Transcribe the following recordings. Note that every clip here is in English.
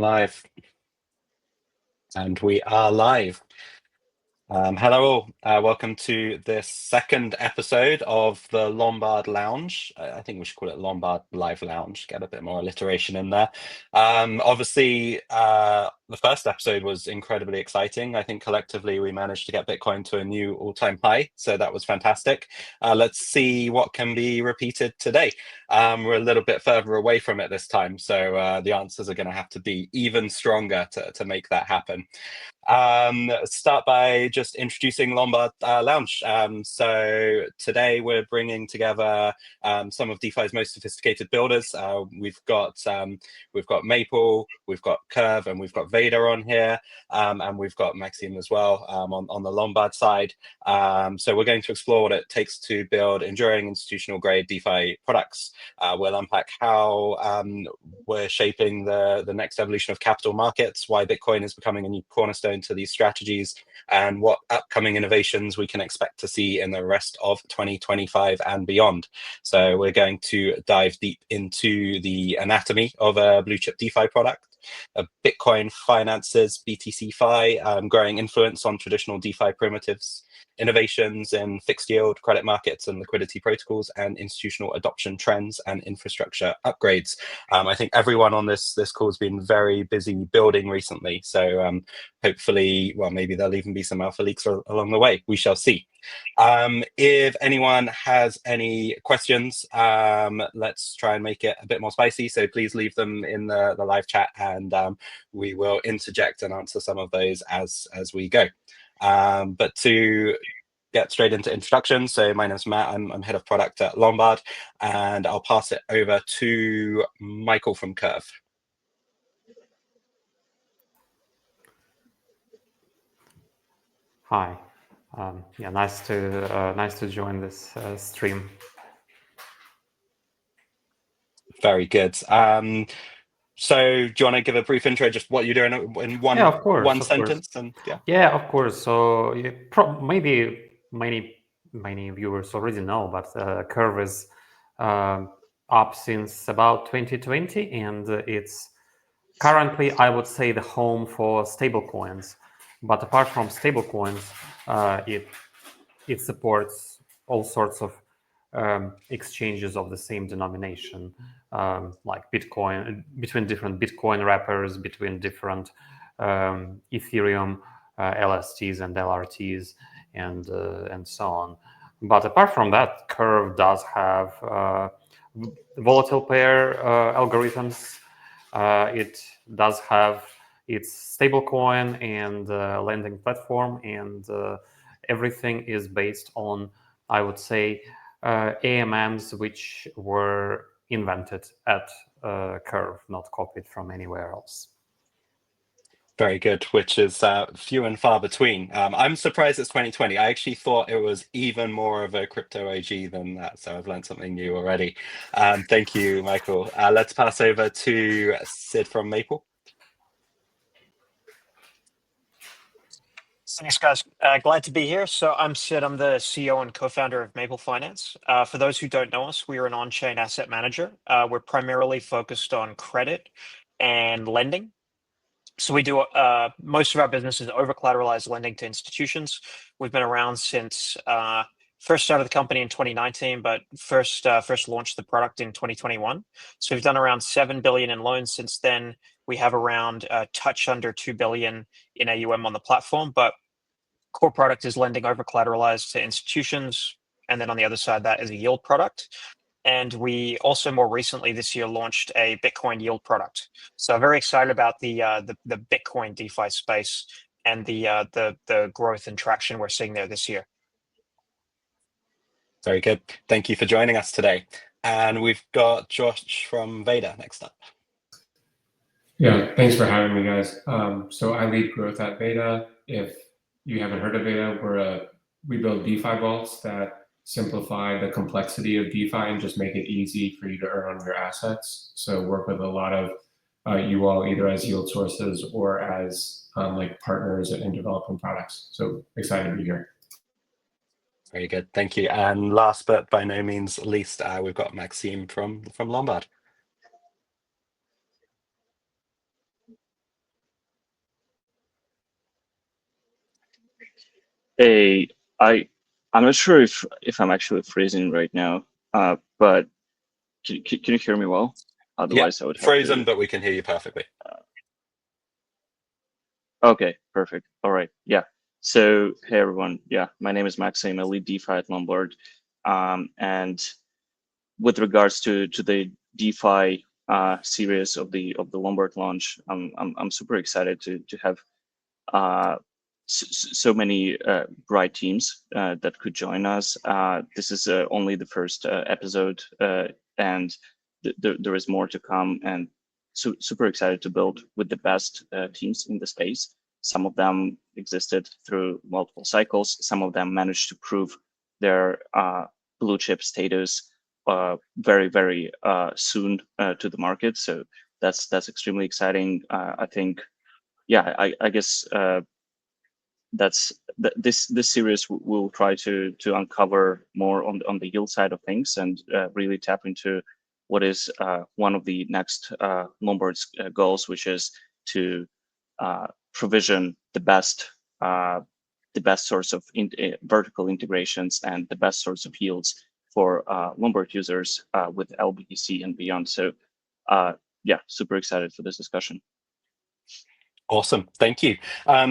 live, and we are live. Hello all, welcome to this second episode of the Lombard Lounge. I think we should call it Lombard Live Lounge, get a bit more alliteration in there. Obviously, the first episode was incredibly exciting. I think collectively we managed to get Bitcoin to a new all-time high, so that was fantastic. Let's see what can be repeated today. We're a little bit further away from it this time, so the answers are going to have to be even stronger to make that happen. Start by just introducing Lombard Lounge. So today we're bringing together some of DeFi's most sophisticated builders. We've got Maple, we've got Curve, and we've got Vader on here, and we've got Maxime as well on the Lombard side. So we're going to explore what it takes to build enduring institutional grade DeFi products. We'll unpack how we're shaping the next evolution of capital markets, why Bitcoin is becoming a new cornerstone to these strategies, and what upcoming innovations we can expect to see in the rest of 2025 and beyond. So we're going to dive deep into the anatomy of a blue chip DeFi product, Bitcoin finances, BTC-Fi, growing influence on traditional DeFi primitives, innovations in fixed yield, credit markets and liquidity protocols, and institutional adoption trends and infrastructure upgrades. I think everyone on this call has been very busy building recently, so hopefully, well, maybe there'll even be some alpha leaks along the way. We shall see. If anyone has any questions, let's try and make it a bit more spicy, so please leave them in the live chat, and we will interject and answer some of those as we go. But to get straight into introductions, so my name's Matt, I'm head of product at Lombard, and I'll pass it over to Michael from Curve. Hi, yeah, nice to join this stream. Very good. So do you want to give a brief intro, just what you're doing in one sentence? And yeah, of course. So maybe many viewers already know, but Curve is up since about 2020, and it's currently, I would say, the home for stablecoins. But apart from stablecoins, it supports all sorts of exchanges of the same denomination, like Bitcoin, between different Bitcoin wrappers, between different Ethereum LSTs and LRTs, and so on. But apart from that, Curve does have volatile pair algorithms. It does have its stablecoin and lending platform, and everything is based on, I would say, AMMs which were invented at Curve, not copied from anywhere else. Very good, which is few and far between. I'm surprised it's 2020. I actually thought it was even more of a crypto OG than that, so I've learned something new already. Thank you, Michael. Let's pass over to Sid from Maple. Thanks, guys. Glad to be here. So I'm Sid. I'm the CEO and co-founder of Maple Finance. For those who don't know us, we are an on-chain asset manager. We're primarily focused on credit and lending. So we do most of our business is over-collateralized lending to institutions. We've been around since first started the company in 2019, but first launched the product in 2021. So we've done around 7 billion in loans since then. We have around touch under 2 billion in AUM on the platform, but core product is lending over collateralized to institutions. And then on the other side, that is a yield product. And we also more recently this year launched a Bitcoin yield product. So very excited about the Bitcoin DeFi space and the growth and traction we're seeing there this year. Very good. Thank you for joining us today. And we've got Josh from Vader next up. Yeah, thanks for having me, guys. So I lead growth at Beta. If you haven't heard of Beta, we build DeFi vaults that simplify the complexity of DeFi and just make it easy for you to earn on your assets. So work with a lot of you all either as yield sources or as like partners in developing products. So excited to be here. Very good, thank you. And last but by no means least, we've got Maxime from Lombard. I'm not sure if I'm actually freezing right now, but can you hear me well? Otherwise, I would have frozen, to. but we can hear you perfectly. Okay, perfect. All right. Yeah. So, hey everyone. Yeah, my name is Maxime. I lead DeFi at Lombard. And with regards to the DeFi series of the Lombard Launch, I'm super excited to have so many bright teams that could join us. This is only the first episode, and there is more to come. And super excited to build with the best teams in the space. Some of them existed through multiple cycles. Some of them managed to prove their blue chip status very soon to the market. So that's extremely exciting. I think, yeah, I guess this series will try to uncover more on the yield side of things and really tap into what is one of the next Lombard's goals, which is to provision the best source of vertical integrations and the best source of yields for Lombard users with LBTC and beyond. So yeah, super excited for this discussion. Awesome, thank you.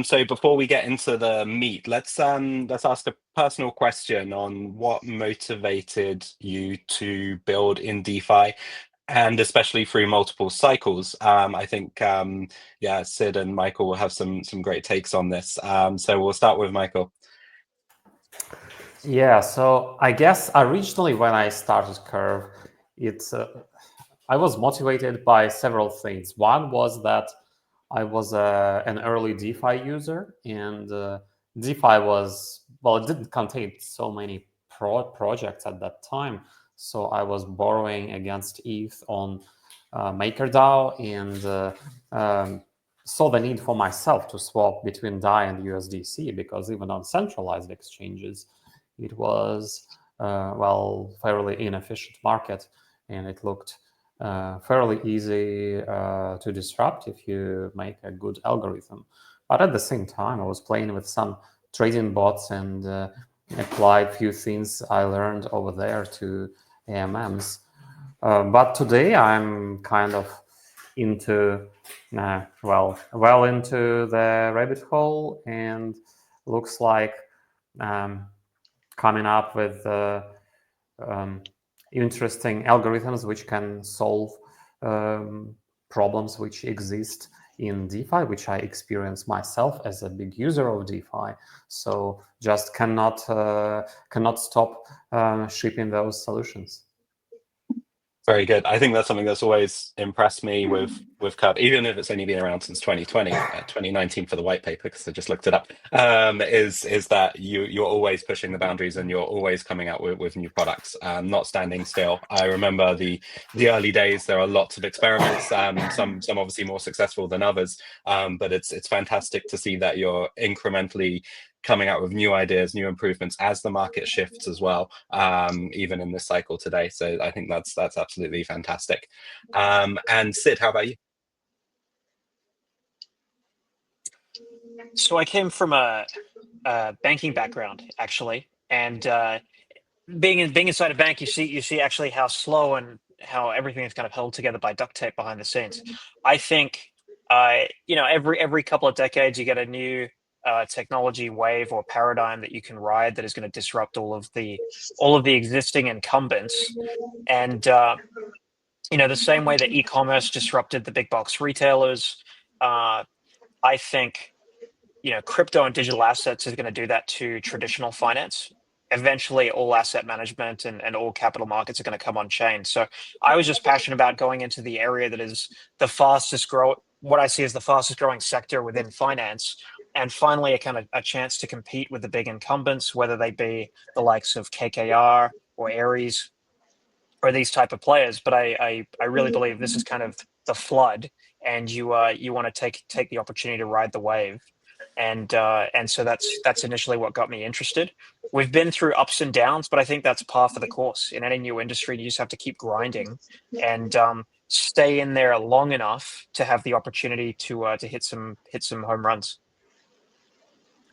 So before we get into the meat, let's ask a personal question on what motivated you to build in DeFi, and especially through multiple cycles. I think yeah, Sid and Michael will have some great takes on this. So we'll start with Michael. Yeah, so I guess originally when I started Curve, I was motivated by several things. One was that I was an early DeFi user, and DeFi was, well, it didn't contain so many projects at that time. So I was borrowing against ETH on MakerDAO, and saw the need for myself to swap between DAI and USDC, because even on centralized exchanges, it was, well, fairly inefficient market, and it looked fairly easy to disrupt if you make a good algorithm. But at the same time, I was playing with some trading bots and applied a few things I learned over there to AMMs. But today I'm kind of into, well into the rabbit hole, and looks like coming up with interesting algorithms which can solve problems which exist in DeFi, which I experience myself as a big user of DeFi. So just cannot stop shipping those solutions. Very good. I think that's something that's always impressed me with Curve, even if it's only been around since 2020, 2019 for the white paper, because I just looked it up, is that you're always pushing the boundaries and you're always coming out with new products, not standing still. I remember the early days. There are lots of experiments, some obviously more successful than others, but it's fantastic to see that you're incrementally coming out with new ideas, new improvements as the market shifts as well, even in this cycle today. So I think that's absolutely fantastic. And Sid, how about you? So I came from a banking background, actually, and being inside a bank, you see actually how slow and how everything is kind of held together by duct tape behind the scenes. I think every couple of decades you get a new technology wave or paradigm that you can ride that is going to disrupt all of the existing incumbents. And the same way that e-commerce disrupted the big box retailers, I think crypto and digital assets is going to do that to traditional finance. Eventually, all asset management and all capital markets are going to come on chain. So I was just passionate about going into the area that is the fastest grow, what I see as the fastest growing sector within finance, and finally a chance to compete with the big incumbents, whether they be the likes of KKR or Ares or these type of players. But I really believe this is kind of the flood, and you want to take the opportunity to ride the wave. And so that's initially what got me interested. We've been through ups and downs, but I think that's par for the course. In any new industry, you just have to keep grinding and stay in there long enough to have the opportunity to hit some home runs.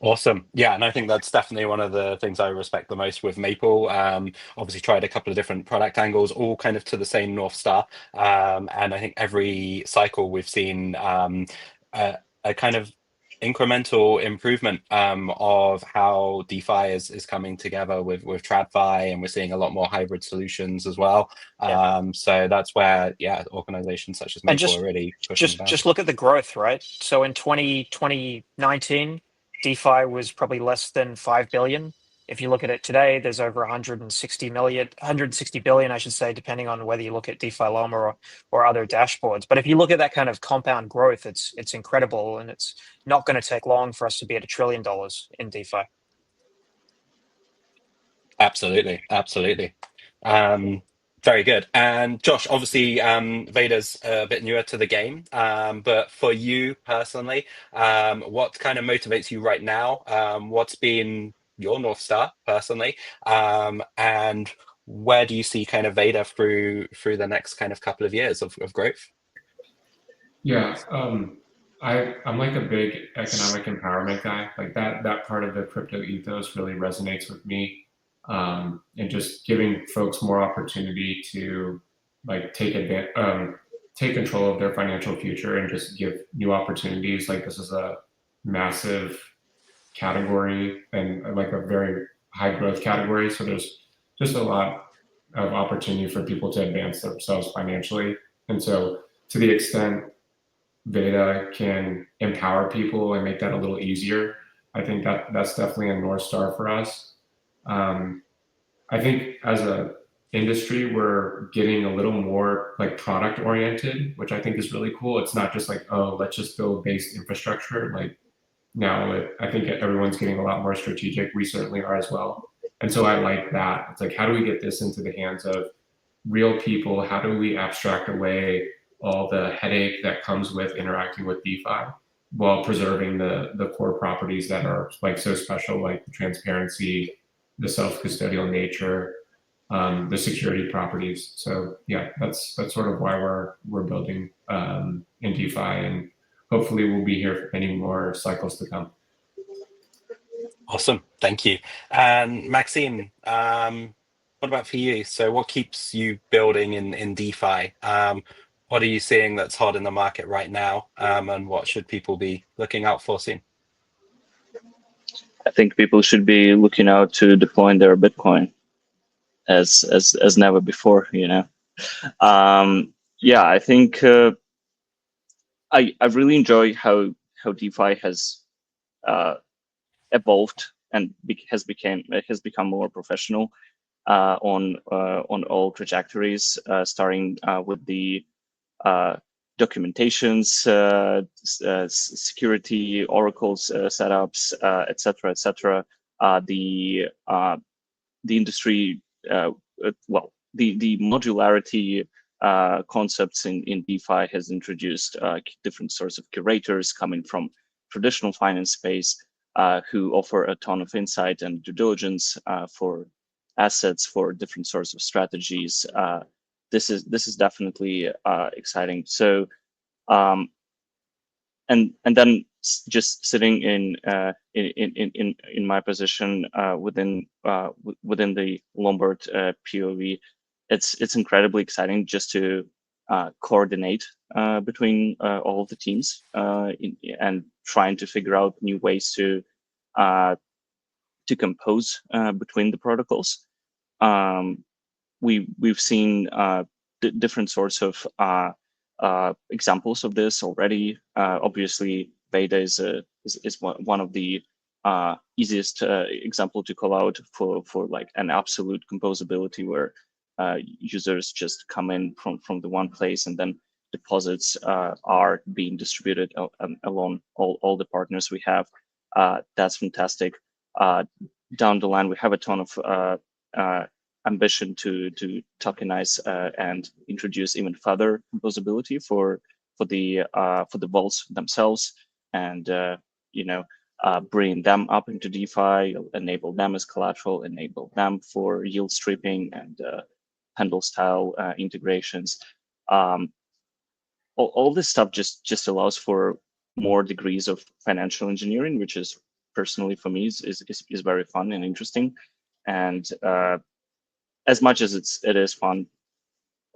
Awesome. Yeah, and I think that's definitely one of the things I respect the most with Maple. Obviously tried a couple of different product angles, all kind of to the same North Star. And I think every cycle we've seen a kind of incremental improvement of how DeFi is coming together with TradFi, and we're seeing a lot more hybrid solutions as well. So that's where, yeah, organizations such as And Maple are really pushing the just look at the growth, right? So in 2019, DeFi was probably less than 5 billion. If you look at it today, there's over 160 billion, I should say, depending on whether you look at DeFi Llama or other dashboards. But if you look at that kind of compound growth, it's incredible, and it's not going to take long for us to be at $1 trillion in DeFi. Absolutely, absolutely. Very good. And Josh, obviously, Veda's a bit newer to the game, but for you personally, what kind of motivates you right now? What's been your North Star personally? And where do you see kind of Veda through the next kind of couple of years of growth? Yeah, I'm like a big economic empowerment guy. Like that part of the crypto ethos really resonates with me, and just giving folks more opportunity to like take control of their financial future and just give new opportunities. Like this is a massive category and like a very high growth category. So there's just a lot of opportunity for people to advance themselves financially. And so to the extent Veda can empower people and make that a little easier, I think that's definitely a North Star for us. I think as a industry, we're getting a little more like product oriented, which I think is really cool. It's not just like, oh, let's just build base infrastructure. Like now, I think everyone's getting a lot more strategic. We certainly are as well. And so I like that. It's like, how do we get this into the hands of real people? How do we abstract away all the headache that comes with interacting with DeFi while preserving the core properties that are like so special, like the transparency, the self-custodial nature, the security properties. So yeah, that's sort of why we're building in DeFi, and hopefully we'll be here for many more cycles to come. Awesome, thank you. And Maxime, what about for you? So what keeps you building in DeFi? What are you seeing that's hot in the market right now? And what should people be looking out for soon? I think people should be looking out to deploying their Bitcoin as never before, you know. Yeah, I think I really enjoy how DeFi has evolved and has become more professional on all trajectories, starting with the documentations, security, oracles, setups, etc., etc. The industry, well, the modularity concepts in DeFi has introduced different sorts of curators coming from traditional finance space who offer a ton of insight and due diligence for assets, for different sorts of strategies. This is definitely exciting. So, and then just sitting in my position within the Lombard POV, it's incredibly exciting just to coordinate between all of the teams and trying to figure out new ways to compose between the protocols. We've seen different sorts of examples of this already. Obviously, Veda is one of the easiest example to call out for like an absolute composability where users just come in from the one place and then deposits are being distributed along all the partners we have. That's fantastic. Down the line, we have a ton of ambition to tokenize and introduce even further composability for the vaults themselves, and bring them up into DeFi, enable them as collateral, enable them for yield stripping and handle style integrations. All this stuff just allows for more degrees of financial engineering, which is personally for me is very fun and interesting. And as much as it is fun,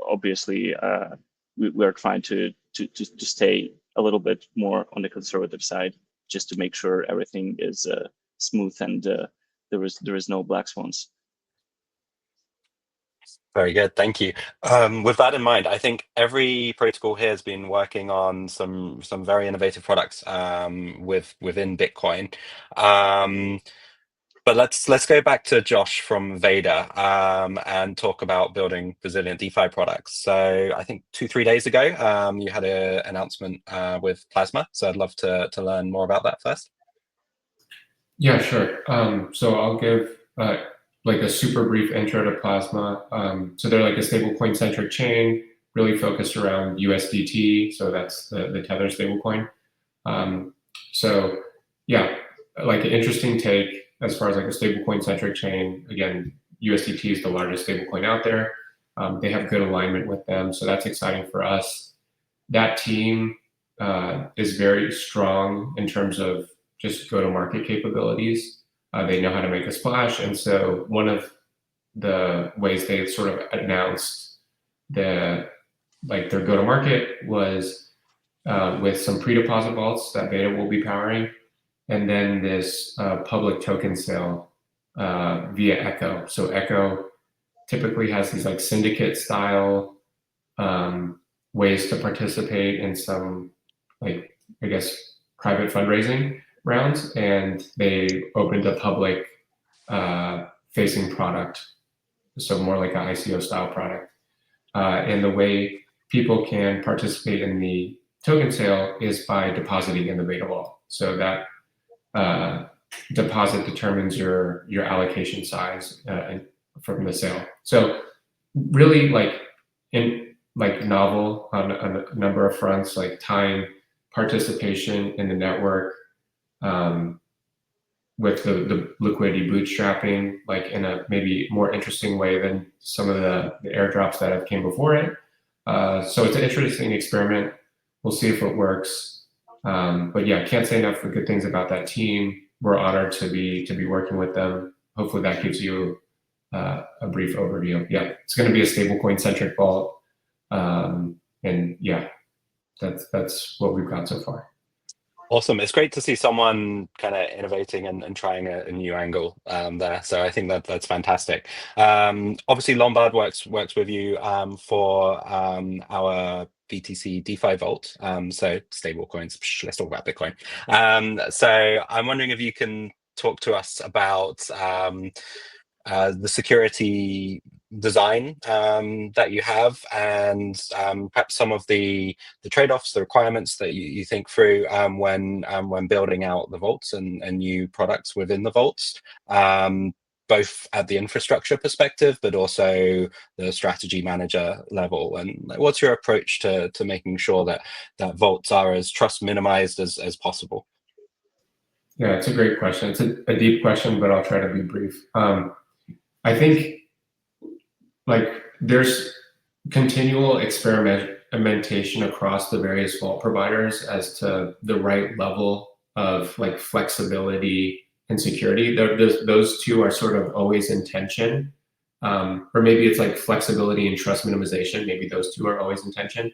obviously we are trying to stay a little bit more on the conservative side, just to make sure everything is smooth and there is no black swans. Very good, thank you. With that in mind, I think every protocol here has been working on some very innovative products within Bitcoin. But let's go back to Josh from Veda and talk about building resilient DeFi products. So I think 2-3 days ago, you had an announcement with Plasma. So I'd love to learn more about that first. Yeah, sure. So I'll give like a super brief intro to Plasma. So they're like a stablecoin centric chain, really focused around USDT. So that's the Tether stablecoin. So yeah, like an interesting take as far as like a stablecoin centric chain. Again, USDT is the largest stablecoin out there. They have good alignment with them, so that's exciting for us. That team is very strong in terms of just go-to-market capabilities. They know how to make a splash, and so one of the ways they sort of announced their go-to-market was with some pre-deposit vaults that Beta will be powering, and then this public token sale via Echo. So Echo typically has these like syndicate style ways to participate in some, like, I guess, private fundraising rounds, and they opened a public facing product, so more like an ICO style product. And the way people can participate in the token sale is by depositing in the Beta vault. So that deposit determines your allocation size from the sale. So really novel on a number of fronts, like tying participation in the network with the liquidity bootstrapping, like in a maybe more interesting way than some of the airdrops that have came before it. So it's an interesting experiment. We'll see if it works. But yeah, can't say enough good things about that team. We're honored to be working with them. Hopefully that gives you a brief overview. Yeah, it's going to be a stablecoin centric vault, and yeah, that's what we've got so far. Awesome. It's great to see someone kind of innovating and trying a new angle there. So I think that's fantastic. Obviously, Lombard works with you for our BTC DeFi Vault. So stable coins. Let's talk about Bitcoin. So I'm wondering if you can talk to us about the security design that you have, and perhaps some of the trade-offs, the requirements that you think through when building out the vaults and new products within the vaults, both at the infrastructure perspective, but also the strategy manager level. And what's your approach to making sure that vaults are as trust minimized as possible? Yeah, it's a great question. It's a deep question, but I'll try to be brief. I think like there's continual experimentation across the various vault providers as to the right level of like flexibility and security. Those two are sort of always in tension, or maybe it's like flexibility and trust minimization. Maybe those two are always in tension.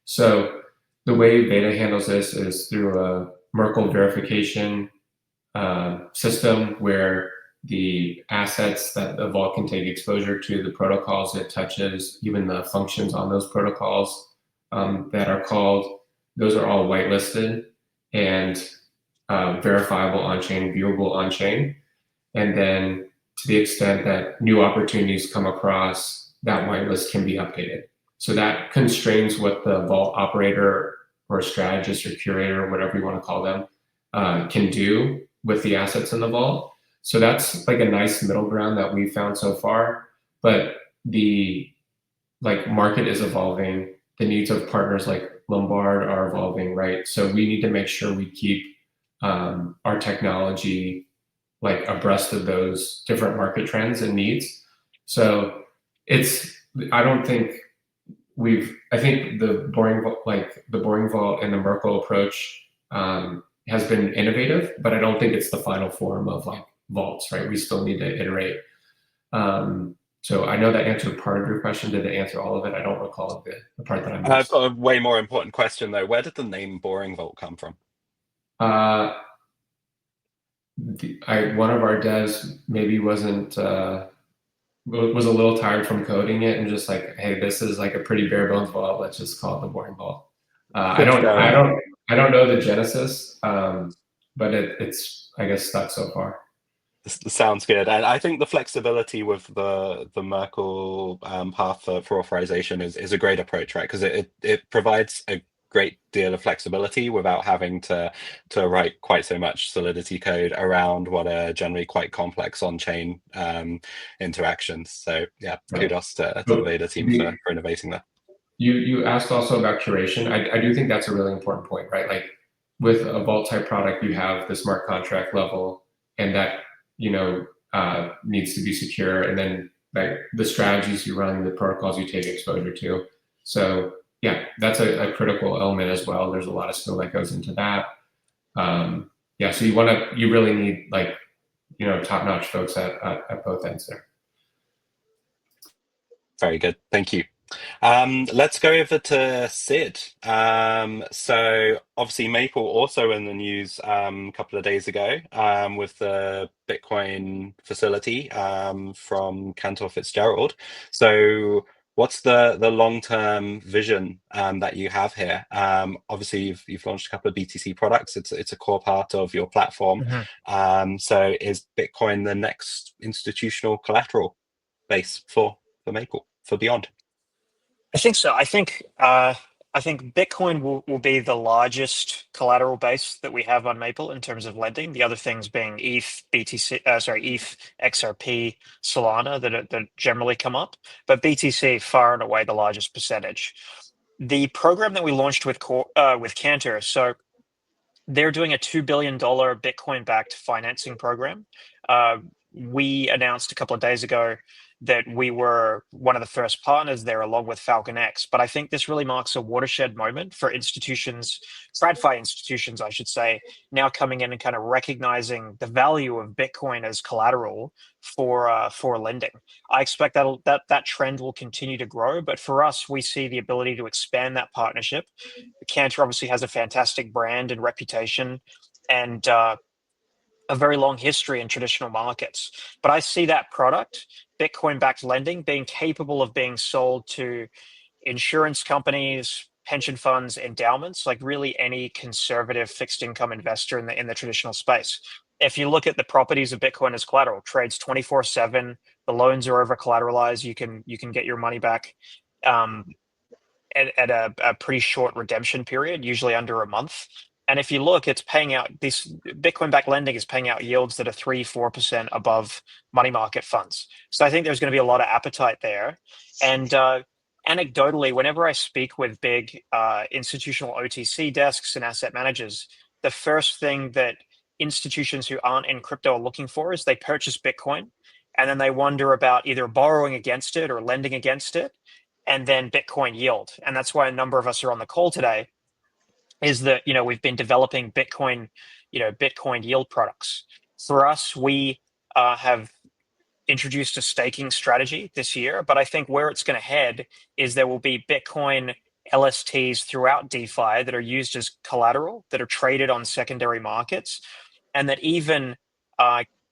So the way Beta handles this is through a Merkle verification system where the assets that the vault can take exposure to, the protocols it touches, even the functions on those protocols that are called, those are all whitelisted and verifiable on-chain, viewable on-chain. And then to the extent that new opportunities come across, that whitelist can be updated. So that constrains what the vault operator or strategist or curator, or whatever you want to call them, can do with the assets in the vault. So that's like a nice middle ground that we've found so far. But the market is evolving. The needs of partners like Lombard are evolving, right? So we need to make sure we keep our technology like abreast of those different market trends and needs. So I think the boring vault and the Merkle approach has been innovative, but I don't think it's the final form of like vaults, right? We still need to iterate. So I know that answered part of your question. Did it answer all of it? I don't recall the part that I missed. I've got a way more important question though. Where did the name Boring Vault come from? One of our devs maybe was a little tired from coding it and just like, hey, this is like a pretty bare bones vault. Let's just call it the Boring Vault. I don't know the genesis, but it's I guess stuck so far. This sounds good, and I think the flexibility with the Merkle path for authorization is a great approach, right? Because it provides a great deal of flexibility without having to write quite so much Solidity code around what are generally quite complex on-chain interactions. So yeah, kudos to the Veda team for innovating that. You asked also about curation. I do think that's a really important point, right? Like with a vault type product, you have the smart contract level, and that needs to be secure, and then like the strategies you run, the protocols you take exposure to. So yeah, that's a critical element as well. There's a lot of skill that goes into that. So you really need like top-notch folks at both ends there. Very good, thank you. Let's go over to Sid. So obviously Maple also in the news a couple of days ago with the Bitcoin facility from Cantor Fitzgerald. So what's the long-term vision that you have here? Obviously you've launched a couple of BTC products. It's a core part of your platform. Mm-hmm. So is Bitcoin the next institutional collateral base for Maple, for Beyond? I think so. I think Bitcoin will be the largest collateral base that we have on Maple in terms of lending. The other things being ETH, ETH, XRP, Solana that generally come up, but BTC far and away the largest percentage. The program that we launched with Cantor, so they're doing a $2 billion Bitcoin-backed financing program. We announced a couple of days ago that we were one of the first partners there along with Falcon X. But I think this really marks a watershed moment for institutions, TradFi institutions, I should say, now coming in and kind of recognizing the value of Bitcoin as collateral for lending. I expect that trend will continue to grow. But for us, we see the ability to expand that partnership. Cantor obviously has a fantastic brand and reputation and a very long history in traditional markets. But I see that product, Bitcoin-backed lending, being capable of being sold to insurance companies, pension funds, endowments, like really any conservative fixed income investor in the traditional space. If you look at the properties of Bitcoin as collateral, trades 24/7, the loans are over collateralized, you can get your money back at a pretty short redemption period, usually under a month. And if you look, it's paying out, this Bitcoin-backed lending is paying out yields that are 3-4% above money market funds. So I think there's going to be a lot of appetite there. And anecdotally, whenever I speak with big institutional OTC desks and asset managers, the first thing that institutions who aren't in crypto are looking for is they purchase Bitcoin, and then they wonder about either borrowing against it or lending against it, and then Bitcoin yield. And that's why a number of us are on the call today, is that we've been developing Bitcoin yield products. For us, we have introduced a staking strategy this year, but I think where it's going to head is there will be Bitcoin LSTs throughout DeFi that are used as collateral, that are traded on secondary markets, and that even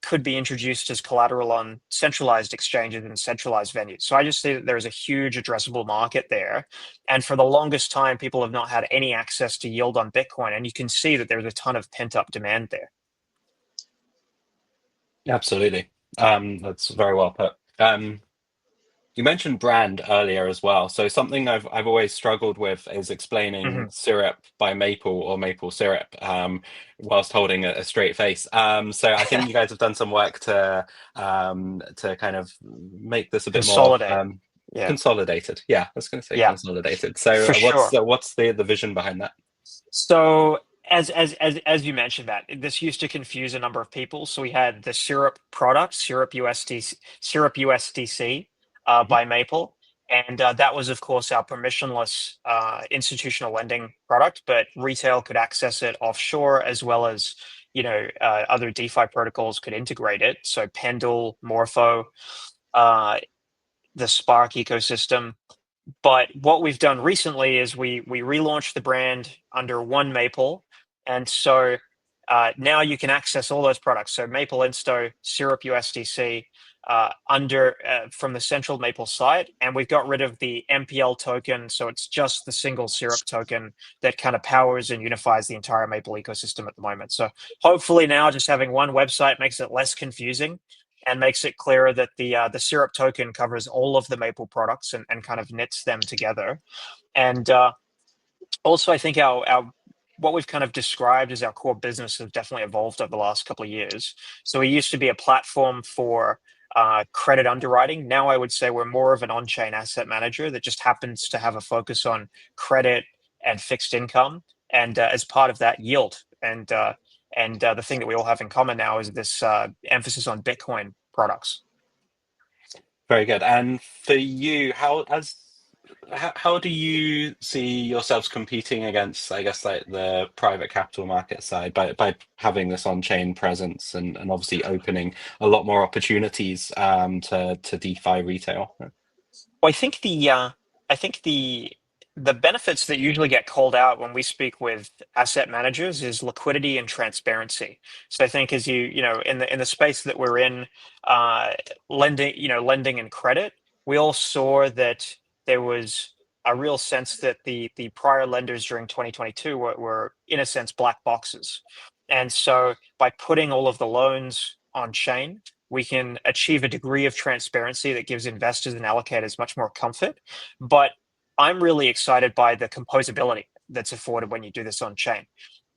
could be introduced as collateral on centralized exchanges and centralized venues. So I just see that there is a huge addressable market there. And for the longest time, people have not had any access to yield on Bitcoin. And you can see that there's a ton of pent-up demand there. Absolutely. That's very well put. You mentioned brand earlier as well. So something I've always struggled with is explaining syrup by Maple or maple syrup whilst holding a straight face. So I think you guys have done some work to kind of make this a bit more consolidated. Yeah, I was going to say consolidated. So what's the vision behind that? So as you mentioned, that this used to confuse a number of people. So we had the syrup product, syrup USDC by Maple, And that was, of course, our permissionless institutional lending product, but retail could access it offshore, as well as other DeFi protocols could integrate it. So Pendle, Morpho, the Spark ecosystem. But what we've done recently is we relaunched the brand under one Maple, and so now you can access all those products. So Maple Insto, Syrup USDC, from the central Maple site, and we've got rid of the MPL token, so it's just the single Syrup token that kind of powers and unifies the entire Maple ecosystem at the moment. So hopefully now just having one website makes it less confusing and makes it clearer that the Syrup token covers all of the Maple products and kind of knits them together. And also, I think our what we've kind of described as our core business has definitely evolved over the last couple of years. So we used to be a platform for credit underwriting. Now I would say we're more of an on-chain asset manager that just happens to have a focus on credit and fixed income, and as part of that, yield. And the thing that we all have in common now is this emphasis on Bitcoin products. Very good. And for you, how do you see yourselves competing against, I guess, like the private capital market side by having this on-chain presence and obviously opening a lot more opportunities to DeFi retail? Well, I think the benefits that usually get called out when we speak with asset managers is liquidity and transparency. So I think as in the space that we're in, lending and credit, we all saw that there was a real sense that the prior lenders during 2022 were in a sense black boxes. And so by putting all of the loans on chain, we can achieve a degree of transparency that gives investors and allocators much more comfort. But I'm really excited by the composability that's afforded when you do this on chain.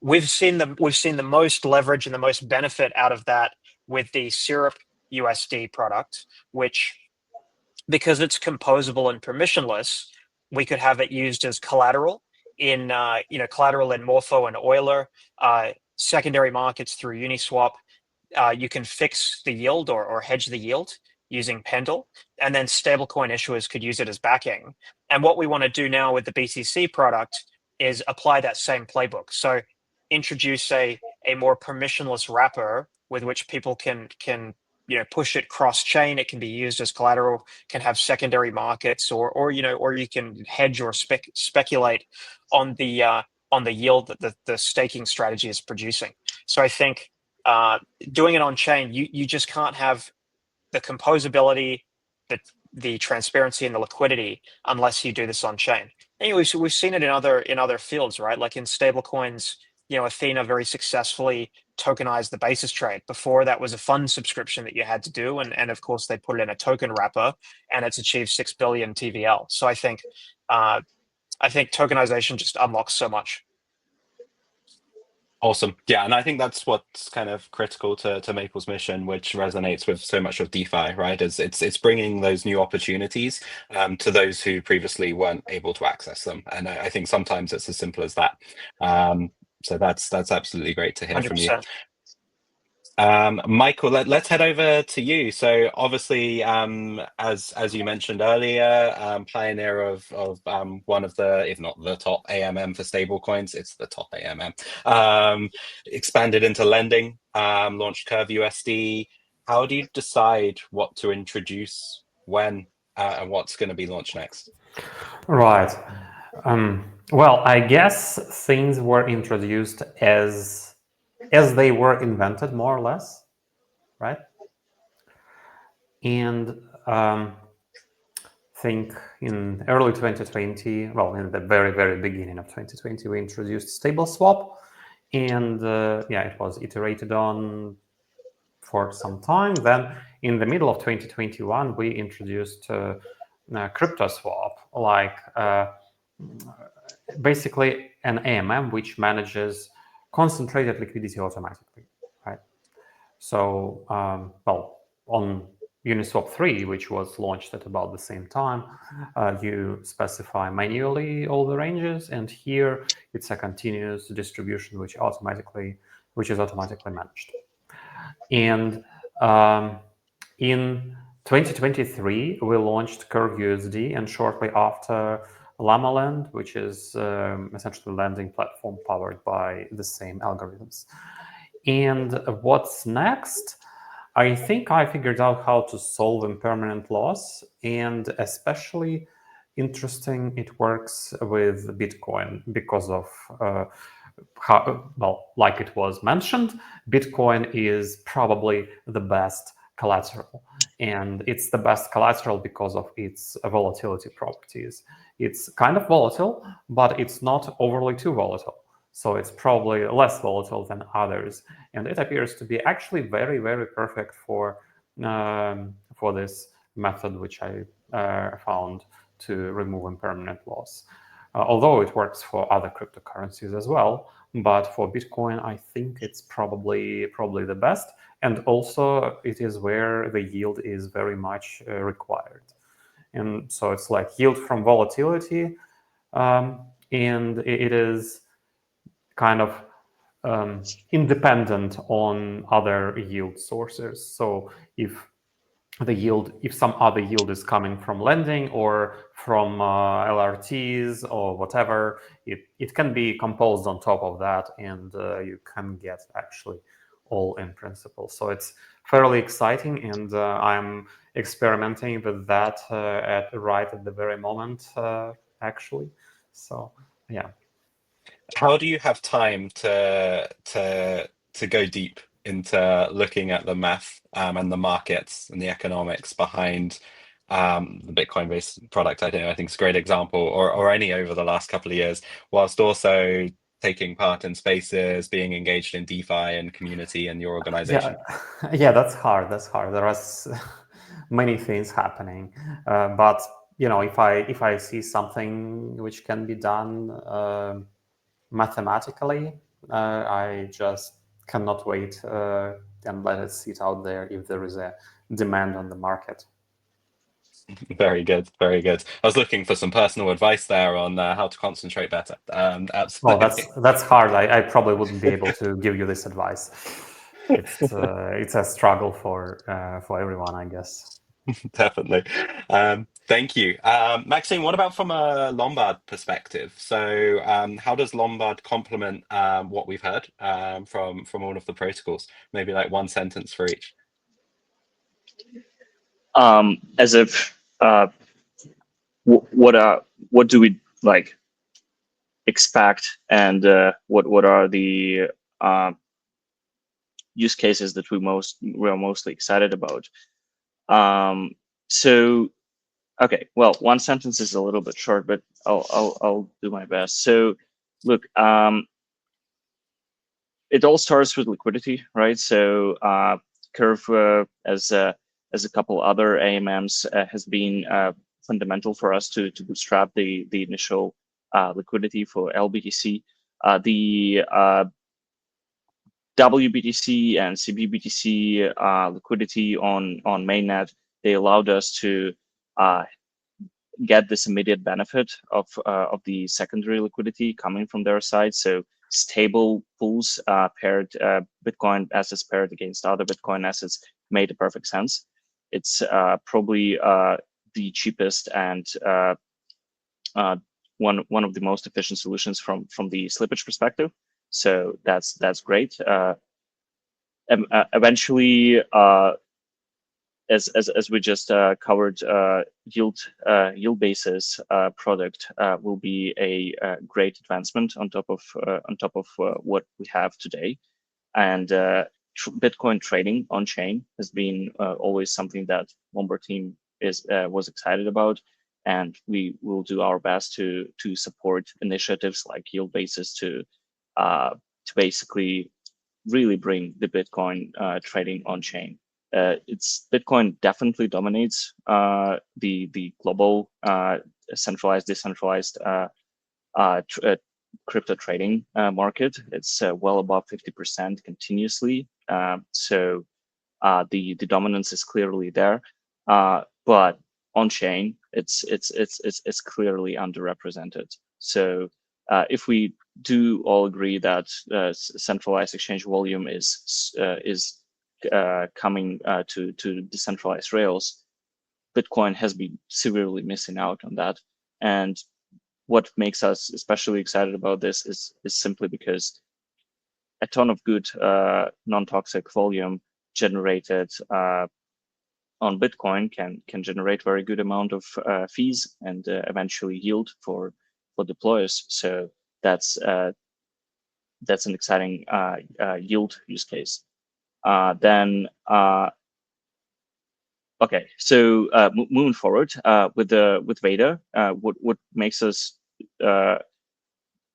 We've seen the most leverage and the most benefit out of that with the Syrup USD product, which, because it's composable and permissionless, we could have it used as collateral in Morpho and Euler, secondary markets through Uniswap. You can fix the yield or hedge the yield using Pendle, and then stablecoin issuers could use it as backing. And what we want to do now with the BTC product is apply that same playbook. So introduce a more permissionless wrapper with which people can push it cross chain. It can be used as collateral, can have secondary markets, or you can hedge or speculate on the yield that the staking strategy is producing. So I think doing it on chain, you just can't have the composability, the transparency, and the liquidity unless you do this on chain. Anyway, so we've seen it in other fields, right? Like in stablecoins, Athena very successfully tokenized the basis trade. Before, that was a fund subscription that you had to do, and of course they put it in a token wrapper, and it's achieved 6 billion TVL. So I think tokenization just unlocks so much. Awesome. Yeah, and I think that's what's kind of critical to Maple's mission, which resonates with so much of DeFi, right? Is it's bringing those new opportunities to those who previously weren't able to access them. And I think sometimes it's as simple as that. So that's absolutely great to hear 100%. from you. Michael, let's head over to you. So obviously, as you mentioned earlier, pioneer of one of the, if not the top AMM for stablecoins, it's the top AMM. Expanded into lending, launched Curve USD. How do you decide what to introduce when and what's going to be launched next? Right. Well, I guess things were introduced as they were invented, more or less, right? And think in early 2020, well, in the very, very beginning of 2020, we introduced StableSwap, and it was iterated on for some time. Then in the middle of 2021, we introduced CryptoSwap, like basically an AMM which manages concentrated liquidity automatically, right? So, on Uniswap 3, which was launched at about the same time, you specify manually all the ranges, and here it's a continuous distribution which is automatically managed. And in 2023, we launched Curve USD, and shortly after Lombard, which is essentially a lending platform powered by the same algorithms. And what's next? I think I figured out how to solve impermanent loss, and especially interesting it works with Bitcoin because of how, well, like it was mentioned, Bitcoin is probably the best collateral, and it's the best collateral because of its volatility properties. It's kind of volatile, but it's not overly too volatile. So it's probably less volatile than others, and it appears to be actually very, very perfect for this method, which I found to remove impermanent loss. Although it works for other cryptocurrencies as well, but for Bitcoin, I think it's probably the best, and also it is where the yield is very much required. And so it's like yield from volatility, and it is kind of independent on other yield sources. So if some other yield is coming from lending or from LRTs or whatever, it can be composed on top of that, and you can get actually all in principle. So it's fairly exciting, and I'm experimenting with that right at the very moment, actually. So yeah. How do you have time to go deep into looking at the math and the markets and the economics behind the Bitcoin-based product? I think it's a great example, or any over the last couple of years, whilst also taking part in spaces, being engaged in DeFi and community and your organization. Yeah, that's hard. There are many things happening, but if I see something which can be done mathematically, I just cannot wait and let it sit out there if there is a demand on the market. Very good, very good. I was looking for some personal advice there on how to concentrate better. Absolutely. Oh, that's hard. I probably wouldn't be able to give you this advice. It's a struggle for everyone, I guess. Definitely. Thank you. Maxime, what about from a Lombard perspective? So how does Lombard complement what we've heard from all of the protocols? Maybe like one sentence for each. As if what do we like expect, and what are the use cases that we're mostly excited about? So okay, well, one sentence is a little bit short, but I'll do my best. So look, it all starts with liquidity, right? So Curve, as a couple other AMMs, has been fundamental for us to bootstrap the initial liquidity for LBTC. The WBTC and CBBTC liquidity on mainnet, they allowed us to get this immediate benefit of the secondary liquidity coming from their side. So stable pools paired, Bitcoin assets paired against other Bitcoin assets made a perfect sense. It's probably the cheapest and one of the most efficient solutions from the slippage perspective. So that's great. Eventually, as we just covered, yield basis product will be a great advancement on top of what we have today. And Bitcoin trading on chain has been always something that Lombard team was excited about, and we will do our best to support initiatives like yield basis to basically really bring the Bitcoin trading on chain. Bitcoin definitely dominates the global centralized, decentralized crypto trading market. It's well above 50% continuously. So the dominance is clearly there, but on chain, it's clearly underrepresented. So if we do all agree that centralized exchange volume is coming to decentralized rails, Bitcoin has been severely missing out on that. And what makes us especially excited about this is simply because a ton of good non-toxic volume generated on Bitcoin can generate very good amount of fees and eventually yield for deployers. So that's an exciting yield use case. Okay, so moving forward with Veda, what makes us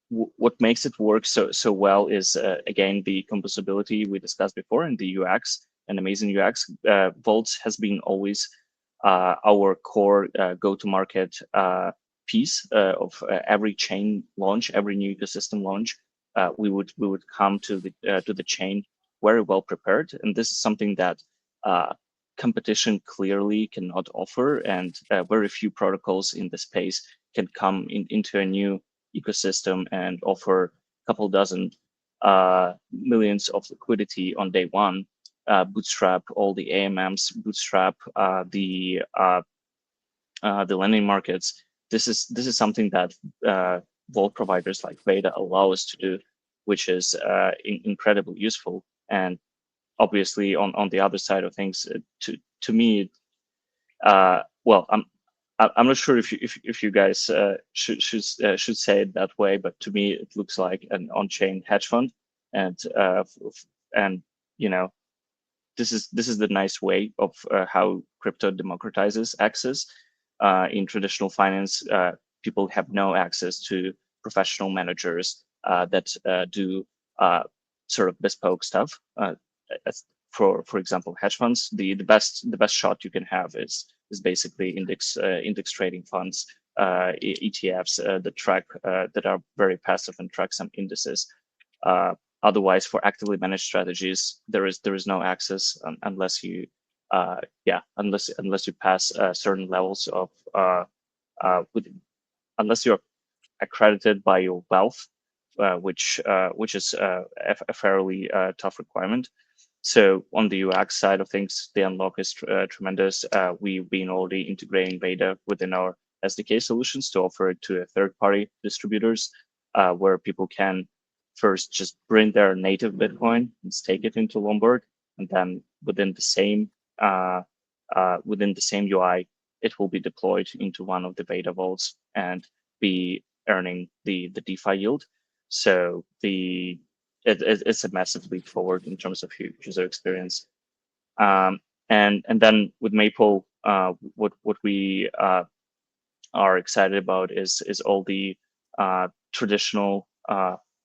what makes it work so well is again the composability we discussed before, and the UX, an amazing UX. Vaults has been always our core go-to-market piece of every chain launch, every new ecosystem launch. We would come to the chain very well prepared, and this is something that competition clearly cannot offer, and very few protocols in the space can come into a new ecosystem and offer a couple dozen millions of liquidity on day one, bootstrap all the AMMs, bootstrap the lending markets. This is something that vault providers like Veda allow us to do, which is incredibly useful. And obviously, on the other side of things, to me, well, I'm not sure if you guys should say it that way, but to me it looks like an on-chain hedge fund, and you know, this is the nice way of how crypto democratizes access. In traditional finance, people have no access to professional managers that do sort of bespoke stuff. For example, hedge funds, the best shot you can have is basically index trading funds, ETFs that track that are very passive and track some indices. Otherwise, for actively managed strategies, there is no access unless you unless you pass certain levels of unless you're accredited by your wealth, which is a fairly tough requirement. So on the UX side of things, the unlock is tremendous. We've been already integrating Veda within our SDK solutions to offer it to third-party distributors, where people can first just bring their native Bitcoin and stake it into Lombard, and then within the same UI, it will be deployed into one of the Veda vaults and be earning the DeFi yield. So it's a massive leap forward in terms of user experience. And then with Maple, what we are excited about is all the traditional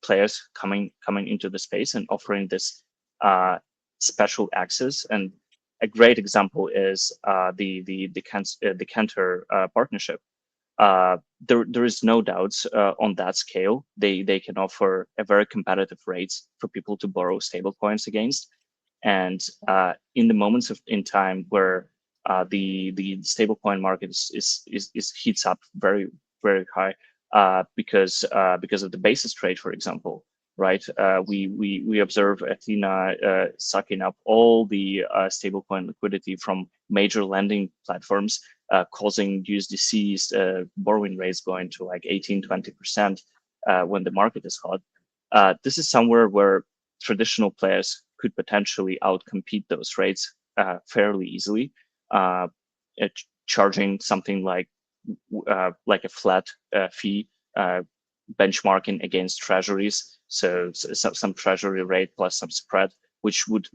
players coming into the space and offering this special access. And a great example is the Cantor partnership. There is no doubts on that scale. They can offer a very competitive rates for people to borrow stablecoins against. And in the moments in time where the stablecoin market is heats up very high because of the basis trade, for example, right? We observe Athena sucking up all the stablecoin liquidity from major lending platforms, causing USDC's borrowing rates going to like 18-20% when the market is hot. This is somewhere where traditional players could potentially outcompete those rates fairly easily, charging something like a flat fee, benchmarking against treasuries. So some treasury rate plus some spread, which would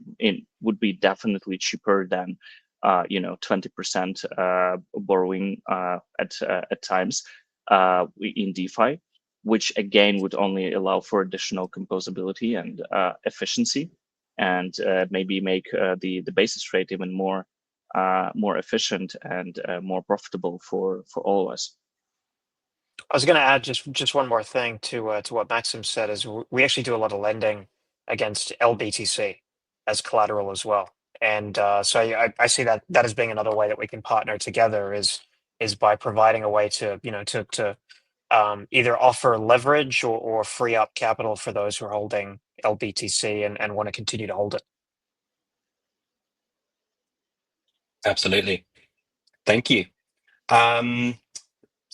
be definitely cheaper than 20% borrowing at times in DeFi, which again would only allow for additional composability and efficiency, and maybe make the basis rate even more efficient and more profitable for all of us. I was going to add just one more thing to what Maxim said. Is we actually do a lot of lending against LBTC as collateral as well, and so I see that as being another way that we can partner together is by providing a way to to either offer leverage or free up capital for those who are holding LBTC and want to continue to hold it. Absolutely. Thank you.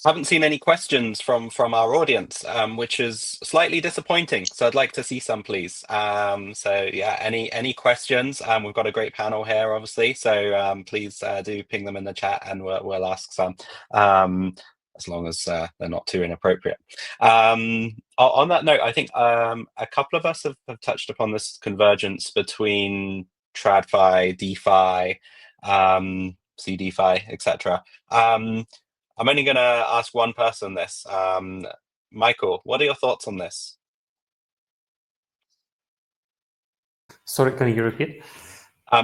Haven't seen any questions from our audience, which is slightly disappointing. So I'd like to see some, please. So yeah, any questions? We've got a great panel here, obviously. So please do ping them in the chat, and we'll ask some, as long as they're not too inappropriate. On that note, I think a couple of us have touched upon this convergence between TradFi, DeFi, CDFi, etc. I'm only going to ask one person this. Michael, what are your thoughts on this? Sorry, can you repeat?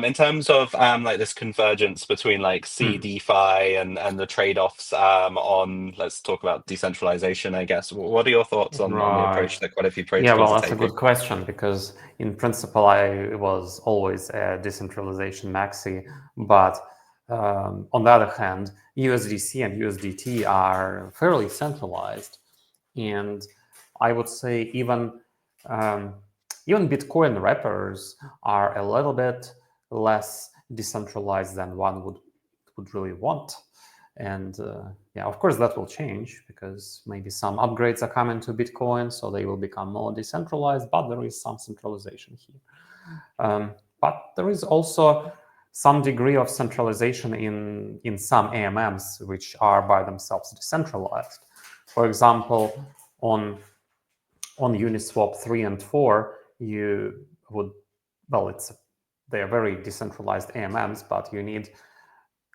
In terms of like this convergence between like CDFi and the trade-offs on, let's talk about decentralization, I guess. What are your thoughts on the approach that quite a few protocols Yeah, well, are that's taking? a good question, because in principle, I was always a decentralization maxi, but on the other hand, USDC and USDT are fairly centralized, and I would say even Bitcoin wrappers are a little bit less decentralized than one would really want. And yeah, of course, that will change, because maybe some upgrades are coming to Bitcoin, so they will become more decentralized, but there is some centralization here. But there is also some degree of centralization in some AMMs, which are by themselves decentralized. For example, on Uniswap 3 and 4, you would, well, they are very decentralized AMMs, but you need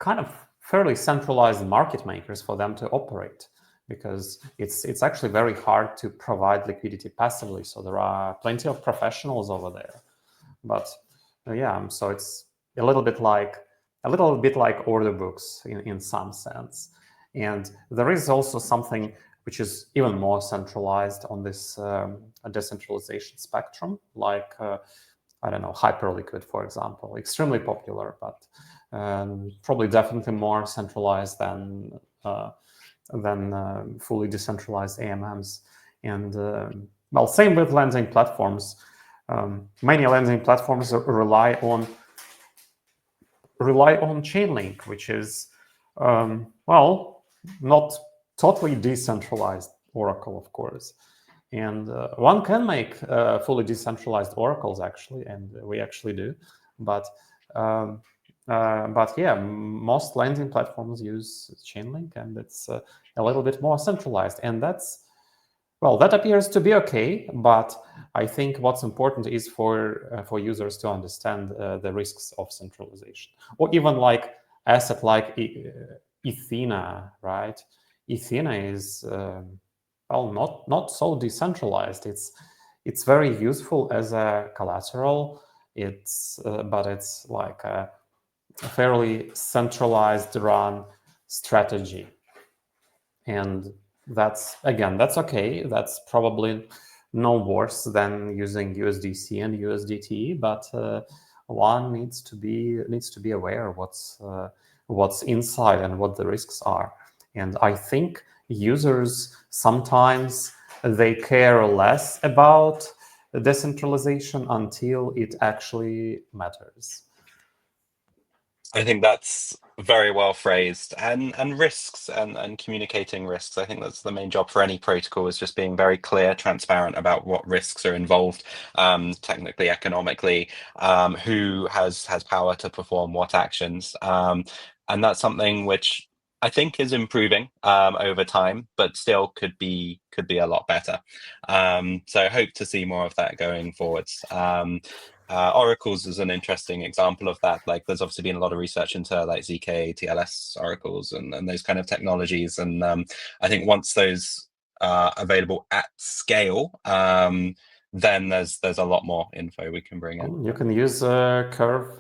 kind of fairly centralized market makers for them to operate, because it's actually very hard to provide liquidity passively. So there are plenty of professionals over there, but yeah, so it's a little bit like order books in some sense. And there is also something which is even more centralized on this decentralization spectrum, like I don't know, Hyperliquid, for example, extremely popular, but probably definitely more centralized than fully decentralized AMMs. And well, same with lending platforms. Many lending platforms rely on Chainlink, which is well, not totally decentralized Oracle, of course. And one can make fully decentralized oracles, actually, and we actually do. But yeah, most lending platforms use Chainlink, and it's a little bit more centralized. And that appears to be okay. But I think what's important is for users to understand the risks of centralization, or even like asset like Ethena, right? Ethena is well, not so decentralized. It's very useful as a collateral. But it's like a fairly centralized run strategy, and that's okay. That's probably no worse than using USDC and USDT, but one needs to be aware what's inside and what the risks are. And I think users sometimes they care less about decentralization until it actually matters. I think that's very well phrased, and risks and communicating risks. I think that's the main job for any protocol, is just being very clear, transparent about what risks are involved, technically, economically, who has power to perform what actions, and that's something which I think is improving over time, but still could be a lot better. So I hope to see more of that going forwards. Oracles is an interesting example of that. Like, there's obviously been a lot of research into like ZK, TLS oracles and those kind of technologies. And I think once those are available at scale, then there's a lot more info we can bring in. You can use curve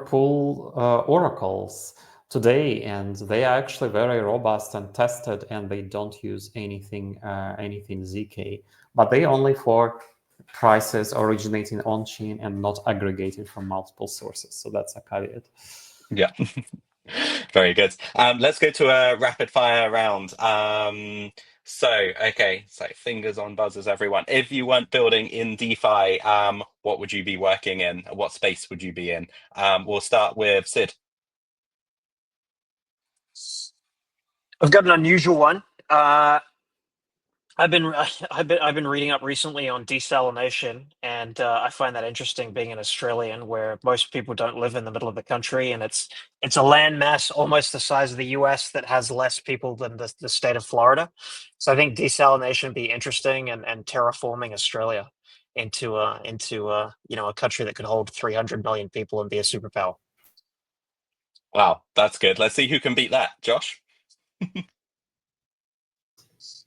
pool oracles today, and they are actually very robust and tested, and they don't use anything ZK, but they only for prices originating on chain and not aggregated from multiple sources. So that's a caveat. Yeah. Very good. Let's go to a rapid fire round. Okay, so fingers on buzzers, everyone. If you weren't building in DeFi, what would you be working in? What space would you be in? We'll start with Sid. I've got an unusual one. I've been reading up recently on desalination, and I find that interesting, being an Australian, where most people don't live in the middle of the country, and it's a landmass almost the size of the US that has less people than the state of Florida. So I think desalination would be interesting, and terraforming Australia into a country that could hold 300 million people and be a superpower. Wow, that's good. Let's see who can beat that. Josh?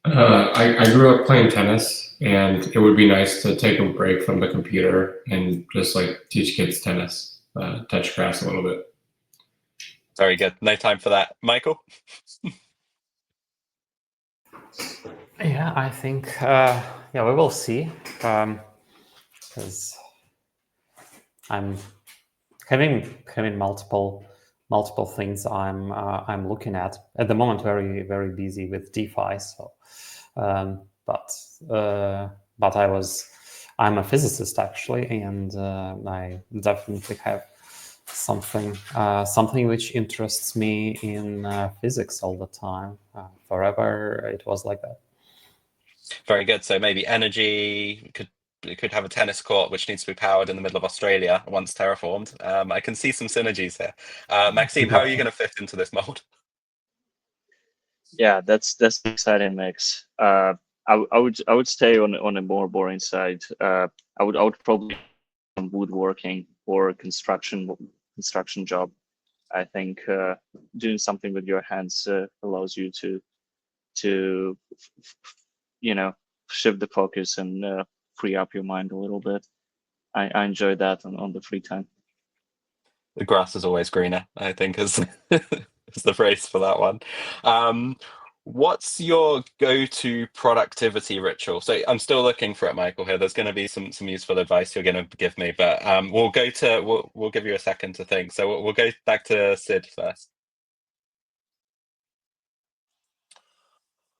I grew up playing tennis, and it would be nice to take a break from the computer and just like teach kids tennis, touch grass a little bit. Very good. No time for that. Michael? Yeah, I think we will see. Because I'm having multiple things I'm looking at the moment. Very busy with DeFi. So, but I'm a physicist actually, and I definitely have something which interests me in physics all the time. Forever it was like that. Very good. So maybe energy could have a tennis court which needs to be powered in the middle of Australia once terraformed. I can see some synergies here. Maxime, how are you going to fit into this mold? Yeah, that's an exciting mix. I would stay on a more boring side. I would probably do woodworking or construction job. I think doing something with your hands allows you to shift the focus and free up your mind a little bit. I enjoy that on the free time. The grass is always greener, I think, is is the phrase for that one. What's your go-to productivity ritual? So I'm still looking for it, Michael, here. There's going to be some useful advice you're going to give me, but we'll give you a second to think. So we'll go back to Sid first.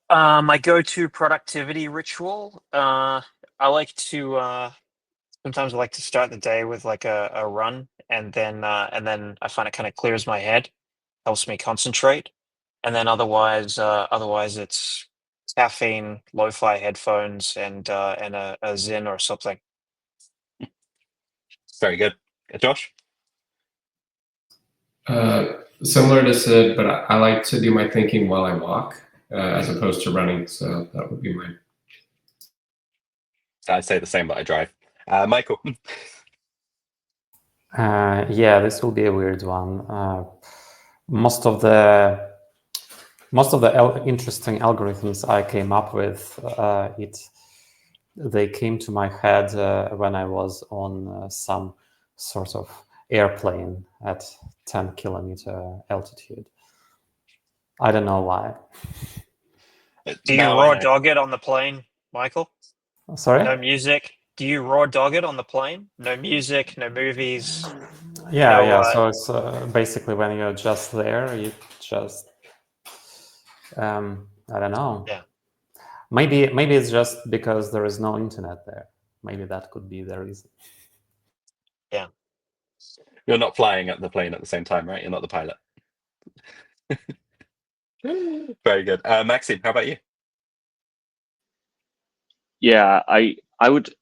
My go-to productivity ritual. Sometimes I like to start the day with like a run, and then I find it kind of clears my head, helps me concentrate. And then otherwise it's caffeine, lo-fi headphones, and a Zen or something. Very good. Josh? Similar to Sid, but I like to do my thinking while I walk as opposed to running. So that would be mine. I'd say the same, but I drive. Michael? Yeah, this will be a weird one. Most of the interesting algorithms I came up with, they came to my head when I was on some sort of airplane at 10-kilometer altitude. I don't know why. Do you raw dog it on the plane, Michael? Sorry? No music. Do you raw dog it on the plane? No music, no movies. Yeah. So it's basically when you're just there, you just I don't know. Yeah. Maybe it's just because there is no internet there. Maybe that could be the reason. Yeah. You're not flying at the plane at the same time, right? You're not the pilot. Very good. Maxime, how about you? Yeah, I would.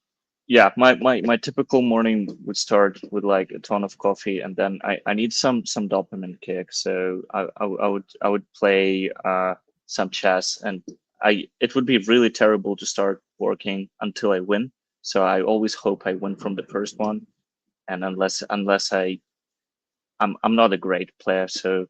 Yeah, my typical morning would start with like a ton of coffee, and then I need some dopamine kick. So I would play some chess, and it would be really terrible to start working until I win. So I always hope I win from the first one, and unless I'm not a great player, so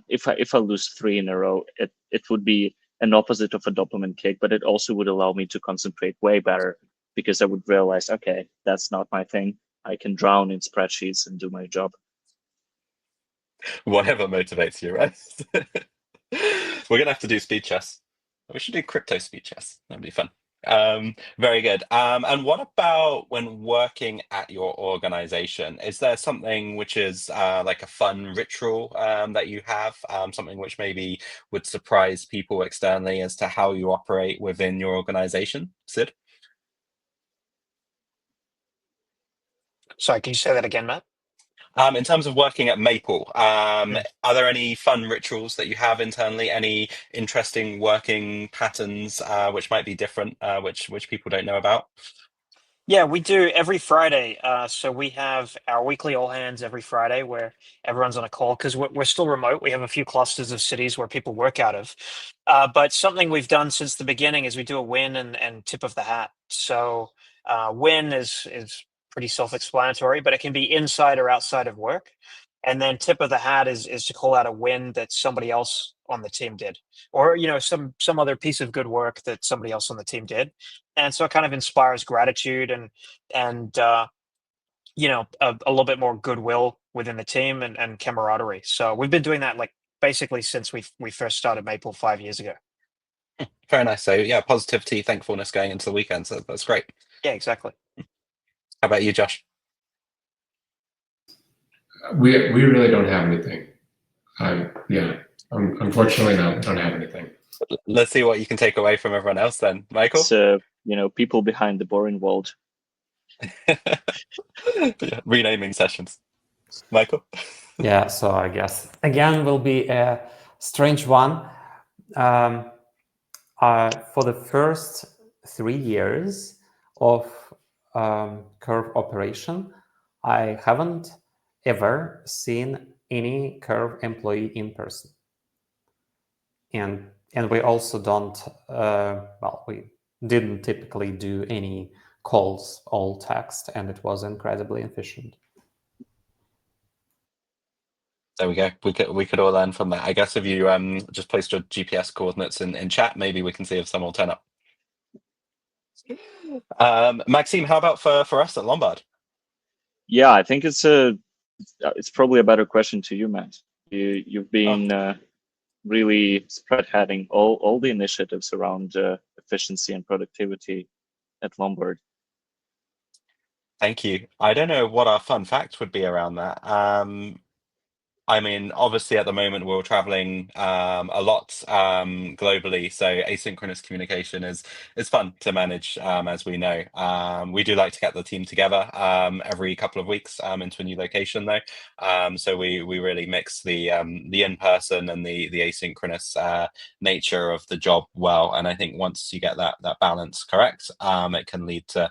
if I lose 3 in a row, it would be an opposite of a dopamine kick, but it also would allow me to concentrate way better because I would realize, okay, that's not my thing. I can drown in spreadsheets and do my job. Whatever motivates you, right? We're gonna have to do speed chess. We should do crypto speed chess. That'd be fun. Very good. And what about when working at your organization? Is there something which is like a fun ritual that you have? Something which maybe would surprise people externally as to how you operate within your organization? Sid? Sorry, can you say that again, Matt? In terms of working at Maple, are there any fun rituals that you have internally? Any interesting working patterns which might be different, which people don't know about? Yeah, we do every Friday. So we have our weekly all hands every Friday where everyone's on a call because we're still remote. We have a few clusters of cities where people work out of. But something we've done since the beginning is we do a win and tip of the hat. So win is pretty self-explanatory, but it can be inside or outside of work. And then tip of the hat is to call out a win that somebody else on the team did, or some other piece of good work that somebody else on the team did. And so it kind of inspires gratitude and a little bit more goodwill within the team and camaraderie. So we've been doing that like basically since we first started Maple 5 years ago. Very nice. So yeah, positivity, thankfulness going into the weekend. So that's great. Yeah, exactly. How about you, Josh? We really don't have anything. Unfortunately, no, we don't have anything. Let's see what you can take away from everyone else then, Michael. It's people behind the boring world. Renaming sessions, Michael. Yeah, so I guess again will be a strange one. For the first 3 years of Curve operation, I haven't ever seen any Curve employee in person, and we also don't. We didn't typically do any calls, all text, and it was incredibly efficient. There we go. We could all learn from that. I guess if you just placed your GPS coordinates in chat, maybe we can see if someone will turn up. Maxime, how about for us at Lombard? Yeah, I think it's probably a better question to you, Matt. You've been really spearheading all the initiatives around efficiency and productivity at Lombard. Thank you. I don't know what our fun fact would be around that. I mean, obviously at the moment we're traveling a lot globally, so asynchronous communication is fun to manage, as we know. We do like to get the team together every couple of weeks into a new location, though. So we really mix the in-person and the asynchronous nature of the job well. And I think once you get that balance correct, it can lead to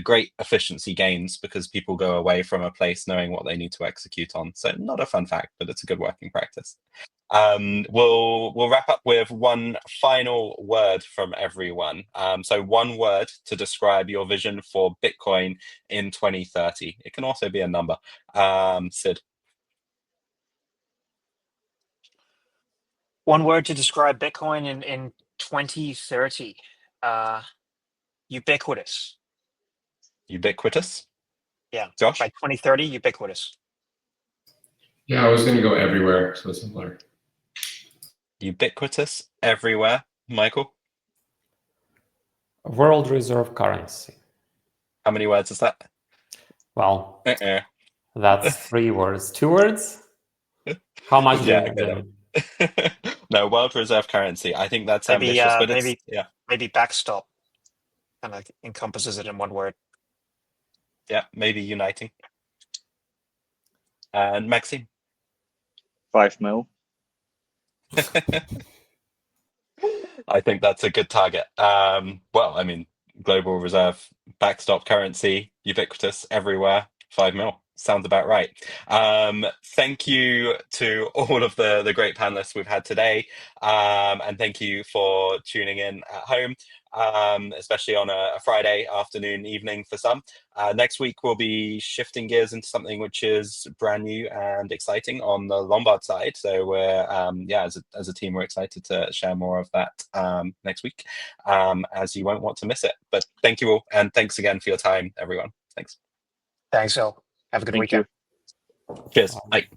great efficiency gains because people go away from a place knowing what they need to execute on. So not a fun fact, but it's a good working practice. We'll wrap up with one final word from everyone. So one word to describe your vision for Bitcoin in 2030. It can also be a number. Sid. One word to describe Bitcoin in 2030. Ubiquitous. Ubiquitous? Yeah. Josh? By 2030, ubiquitous. Yeah, I was going to go everywhere, so similar. Ubiquitous, everywhere. Michael? World reserve currency. How many words is that? Well, that's 3 words. 2 words? How much do you need? No, world reserve currency. I think that's ambitious, but maybe backstop kind of encompasses it in one word. Yeah, maybe uniting. And Maxime? 5 mil. I think that's a good target. Well, I mean, global reserve, backstop currency, ubiquitous, everywhere, 5 mil. Sounds about right. Thank you to all of the great panelists we've had today. And thank you for tuning in at home, especially on a Friday afternoon, evening for some. Next week, we'll be shifting gears into something which is brand new and exciting on the Lombard side. So we're, as a team, we're excited to share more of that next week, as you won't want to miss it. But thank you all. And thanks again for your time, everyone. Thanks. Thanks, all. Have a good weekend. Cheers. Bye.